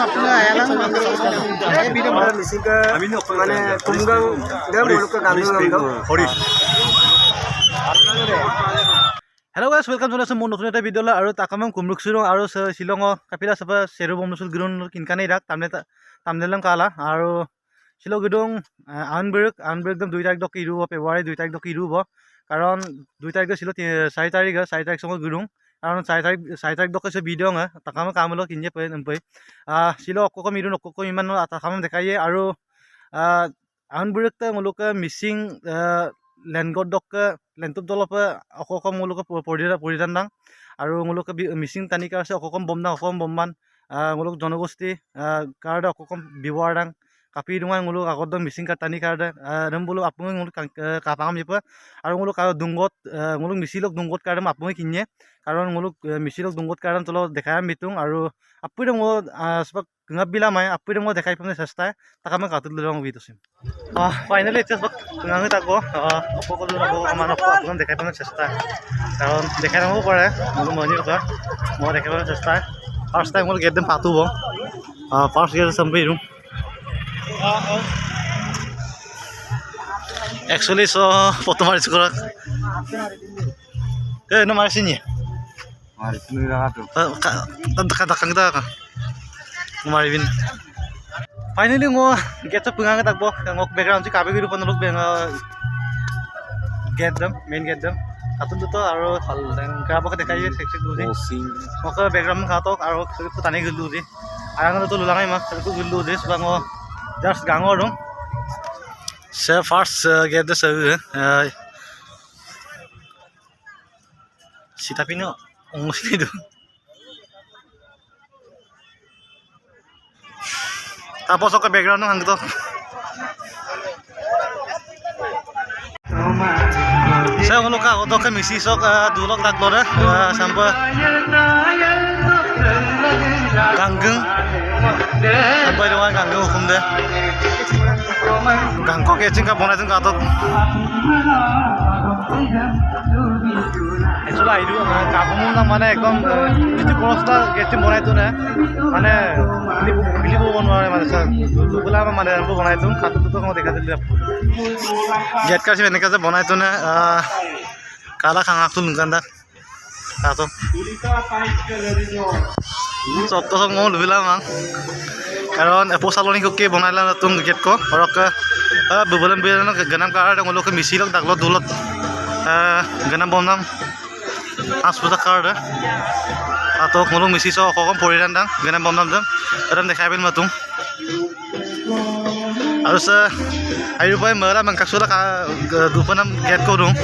अपना आया ये वीडियो और मिसिंग का माने कुमगां दम मुलुक का गांधू गांधू हरी हेलो गाइस वेलकम टू मोर नतुन এটা ভিডিও আৰু তাকামাম কুমৰুকসুৰং আৰু শিলং কাপিলা সবা সেৰু বমসুল গ্ৰুন কিনকানে ৰাক তামনেলাম কালা আৰু শিলং গদং আনব্ৰেক দম 2 তাৰিখ দক ইৰু ফেব্ৰুৱাৰী 2 তাৰিখ দক ইৰু কাৰণ 2 তাৰিখ ছিল 4 তাৰিখ সম গ্ৰুং কাৰণ 4 তাৰিখ দক সে ভিডিও ন তাকাম কামলো কিনje পই শিল অককম ইৰু নককম ইমান তাকাম দেখায়ে আৰু আনব্ৰেক তে মুলুক মিসিং লেনগড দক লেনটুপ দলপ অককম মুলুক পৰিধান দাং আৰু মুলুক মিসিং তানিকা আছে অককম বমনা অককম বমমান মুলুক জনগোষ্ঠী কাৰ্ড অককম বিৱাৰ দাং কাপি দুঙাই মুলুক আগত মিসিং তানি কাৰ্ড ৰম বুলু আপুনি মুলুক কাপাম জিপ আৰু মুলুক দুংগত মুলুক মিছিলক দুংগত কাৰ্ড আপুনি কিনে কাৰণ মুলুক মিছিলক দুংগত কাৰ্ড তল দেখাম বিতুং আৰু আপুনি মো সব ngabila mai apui mo dekai pamne sesta takam katul long bitu sim finally it's bak ngangi tako opokol ko amano ko apun dekai pamne sesta karon dekai mo pare mo moni ka mo dekai pamne sesta first time mo get them patu bo first year sampai room actually so foto mari skora no mari sini mari sini rahat kata Marvin finally ngo get up pengang tak bo ngok background si kabe giru panuluk beng get them main get them atun to aro hal dang kaba ka dekai section du di ngok background ka to aro ku tani gilu di arang to lulangai ma ku gilu di subang ngo just gango dong se first get the so si tapi no ngos itu tapos ako background ng hangto saya nguluk ka oto ka misisok dulok daglore sampai ganggeng sampai dengan ganggeng hukum deh gangkok ya cingka bonai cingka atot Actually I do kamu na mana ekdom itu prosta getting bonai tu na mana bili bonai mana sa dugula mana ambo bonai tu katu tu kamu dekha dili get ka se neka se bonai tu na kala khangak tu nganda kato sotto sab ngol bila mang karon epo saloni ko ke bonai la tu get ko orok bubulan bilan ganam ka ada ngolo ke misilok daglo dulot ganam bomnam asputa card atau ngulung misi so kokon poriran dang ganam bomnam dam adam dekhaiben matung harus ayo pai mera mangkasula ka dupanam get ko dong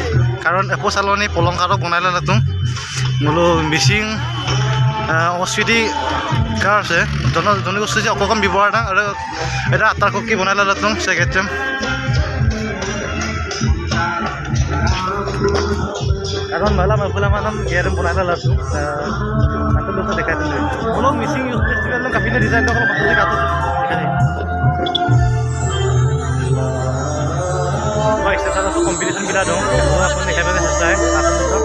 karon epo saloni polong karok bonaila latung ngulu missing osidi cars dono ko suji kokon bibar dang ada atar ko ki bonaila latung segetem karon malam malam gerem pun ada langsung atau lupa dekat dulu kalau missing use festival lo kapina design kalau patut dekat baik setelah itu competition bila dong semua pun dekat selesai atau lupa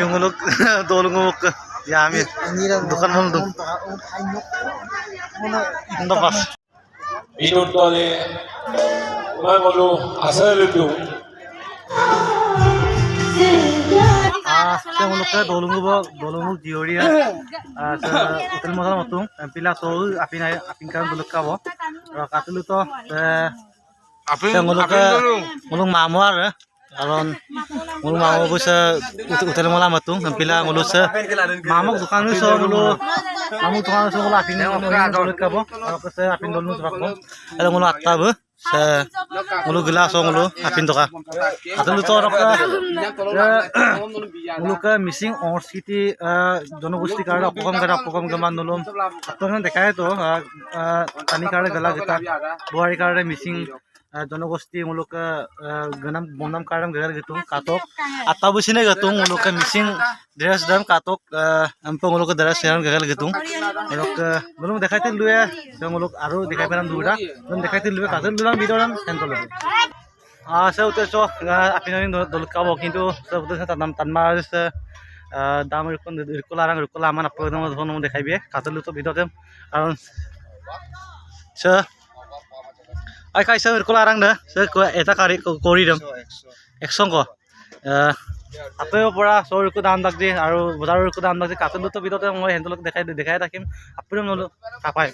Cunguluk dolunguk ya amin dukan hol dum unda pas minut dole mangolu asal itu cunguluk dolunguk dioria hotel modal matung pila sol apin kan buluk ka bo katulu to cunguluk mamuar karon mulu mau bisa utel mula matung pila mulu se mamok dukan so mulu mamok dukan so mulu apin mulu ka bo ko se apin dolu sebab bo ada mulu atta bo se mulu gelas so mulu apin doka atau to rok mulu ka missing or city জনগোষ্ঠী card অপকম গমান নলম আপোনাৰ দেখায় তো তানি card গলা গটা বুৱাৰী card missing জনগোষ্ঠী মূলক গনাম বনাম কারাম গেল gitu katok atau busine gatung muluka missing dress dam katok ampo muluka dress seran gagal gitu muluk belum dekaitin lu ya muluk aru dekai peram dura belum dekaitin lu katul dulang bidoran sentol saya udah so apin dol kabo kintu saya udah tanma dam rikularang rikulaman apa nama dekai be katul lu to bidoran karon saya ai kai saya rikularang dah saya eta kari kori dam একশো তাতেও পৰা চৌৰকো দাম দাক দি আৰু বজাৰকো দাম দাক দি কাটলতো ভিতৰতে মই হেণ্ডলক দেখাই থাকিম আপুনি নলো কাপাই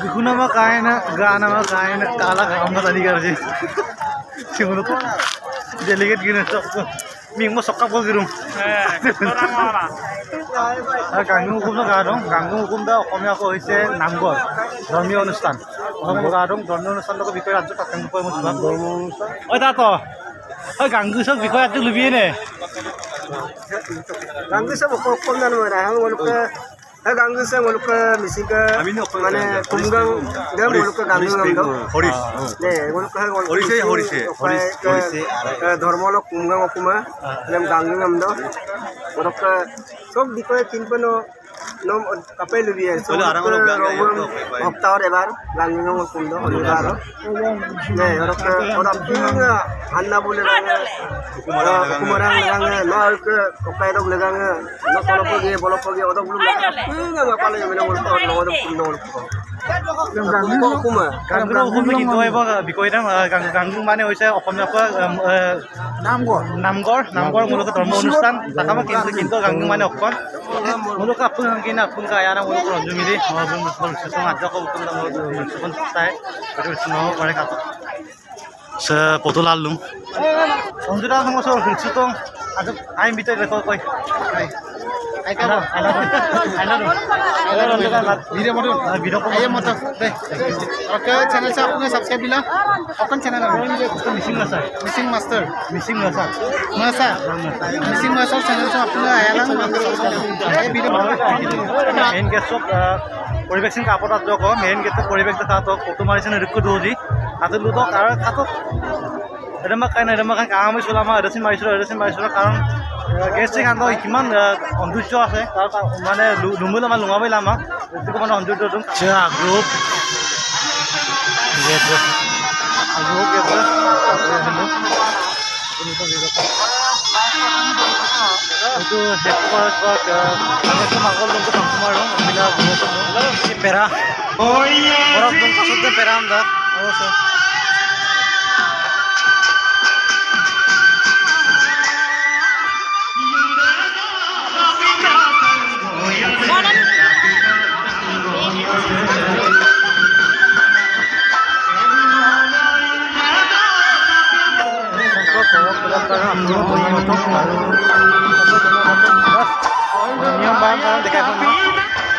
বিহু নামৰ কাৰণে গান নামৰ কাৰণে কালা গাম দালি গাজি সিমলো ডেলিগেট গিনে মিংমো সক্কা বগিৰুম গাঙ্গু হুকুম গা দং গাঙ্গু হুকুম দা অসমীয়াকো হৈছে নামঘৰ ধৰ্মীয় অনুষ্ঠান অসমীয়া গা দং ধৰ্মীয় অনুষ্ঠানৰ বিষয়ে ৰাজ্য কাকাং কৈ মই ধৰ্মীয় অনুষ্ঠান ঐ তাত ঐ গাঙ্গু সব বিষয় আজি লুবিয়ে নে গাঙ্গু সব কম জানো না মুলুক গাঙ্গু সব মুলুক মিসিকা মানে কুমগাং দে মুলুক গাঙ্গু নাম দো হরিশ নে মুলুক হরিশে ধর্মল কুমগাং অকুমা নাম গাঙ্গু নাম দো মুলুক সব বিষয় কিনপনো nom kapai lebih ya so haftar ebar langing ngom kundo ebar ne orang pinga anna boleh kumarang lang mal ke kapai dok legang no bolo pergi odok belum pinga apa lagi mana boleh tahu lo odok kundo ganggu kuma ganggu hukum kintu ebo bikoi dam ganggu mane hoise অসমীয়া নামঘৰ মূলক ধৰ্ম অনুষ্ঠান তাকামা কিন্তু গাঙ্গু মানে অকল মূলক আপন কিনা আপন কায়ানা মূলক ৰঞ্জু মিলি সুসং আজক উত্তম সুসং চাই নহ কৰে কাটো সে পতলাল লুম অঞ্জুরা সমস্যা সুসং আজ আই বিতে রেকর্ড কই Oke, channel saya punya subscribe bilang. Open channel missing master Missing Master. missing master Masa. Missing Master channel saya punya ayalang. Main গেটত পৰিৱেশ সিং কাপত যোগ মেইন গেটত পৰিৱেশ দেখাতো ফটো মাৰিছে ৰিকু দৌজি হাতে লুটক আৰু খাতক এডামা কান কাম চলামা এডাচিন মাৰিছিলো কাৰণ গেষ্ট কান্দ কিমান সৌন্দৰ্য আছে তাৰ মানে লুমুল আমাৰ লুঙাবই লামা এইটো মানে সৌন্দৰ্য গ্ৰুপ পেৰা পেৰা আমদা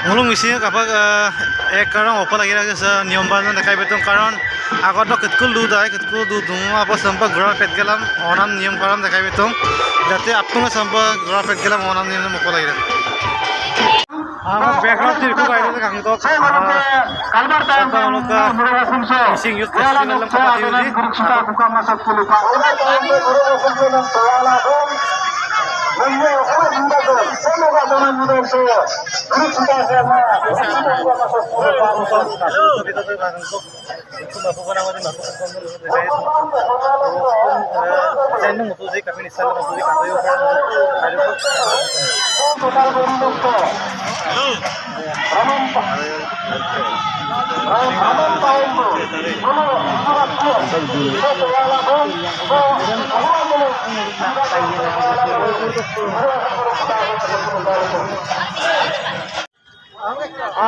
mulung misi kapak ek karang opal lagi lagi niom balan dekai betung karon agak dok ketkul du apa sampai gerak pet gelam onam niom karam dekai betung jadi apung sampai gerak pet gelam onam niom opal lagi background dirku kayak itu kang tok kalbar time missing youth festival dalam kapati buka masuk lupa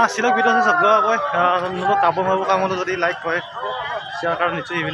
silok video sab gak boy nunggu kabur kabur kamu tuh tadi like boy share karena itu ini